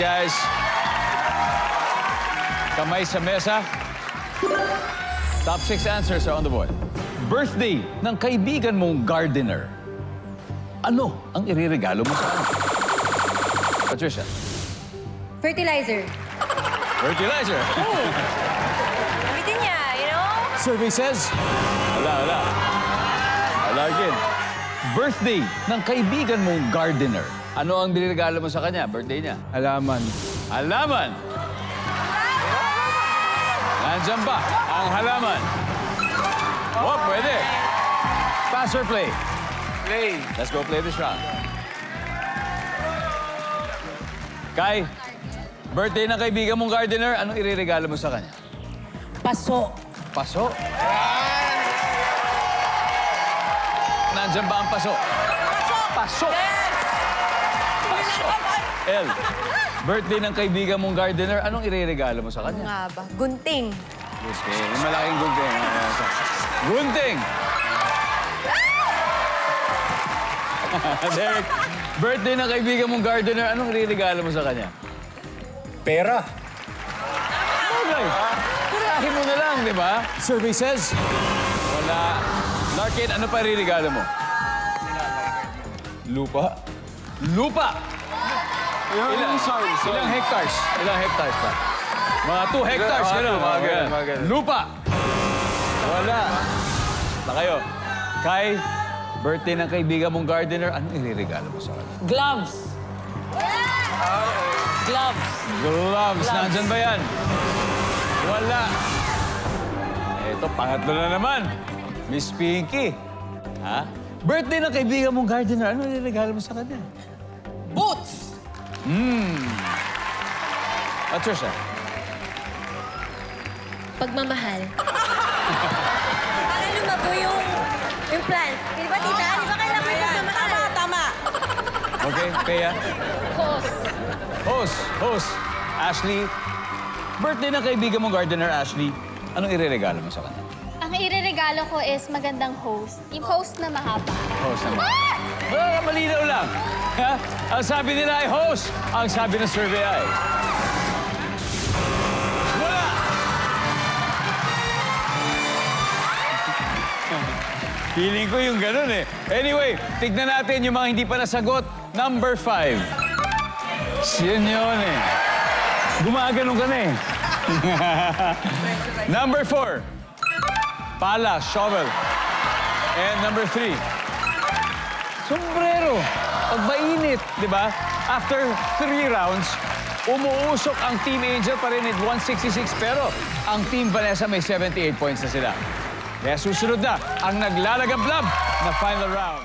guys. Kamay sa mesa. Top 6 answers are on the board. Birthday ng kaibigan mong gardener. Ano ang iririgalo mo sa kanya? Patricia. Fertilizer. Fertilizer. Gamitin niya, you know? Survey says... Wala. Alagin. Birthday ng kaibigan mong gardener. Ano ang binirigalo mo sa kanya? Birthday niya. Halaman. Halaman. Nandiyan ba ang halaman? Oh, pwede. Pass or play? Play. Let's go play this round. Kai, birthday ng kaibigan mong gardener, anong iririgalo mo sa kanya? Paso. Paso? Nandiyan ba ang paso? Paso! Paso! El, birthday ng kaibigan mong gardener, anong iririgalo mo sa Ano kanya? nga ba? Gunting. Okay, yung malaking gunting. Gunting! Derek, birthday ng kaibigan mong gardener, anong iririgalo mo sa kanya? Pera. Okay. Pirahin mo na lang, di ba? Survey says... Wala. Larkin, ano pa iririgalo mo? Lupa. Lupa! Ilang hectares? Ilang hectares pa? Mga 2 hectares, gano'n. Mga ganun. Lupa! Wala. Na kayo. Kai, birthday ng kaibigan mong gardener, anong iririgalo mo sa kanya? Gloves. Gloves. Gloves. Nandyan ba yan? Wala. Ito, pangatlo na naman. Miss Pinky. Ha? Birthday ng kaibigan mong gardener, ano iririgalo mo sa kanya? Boots. Patricia. Pagmamahal. Para lumabo yung plant. Di ba, tita? Di ba kailangan yung pagmamahal? Tama. Okay, Pea. Hose. Host. Ashley. Birthday ng kaibigan mong gardener, Ashley. Anong iririgalo mo sa kanya? Ang ireregalo ko is magandang host. Yung host na mahaba. Host naman. Wala, malinaw lang. Ha? Ang sabi nila ay host. Ang sabi ng survey ay... Wala! Feeling ko yung ganun eh. Anyway, tignan natin yung mga hindi pa nasagot. Number 5. Yun yun eh. Gumaganon ka na eh. Number 4. Pala, shovel. And number 3. Sombrero. Pag mainit, di ba? After 3 rounds, umuusok ang Team Angel pa rin at 166. Pero ang Team Vanessa may 78 points na sila. Kaya susunod na ang naglalagablab na final round.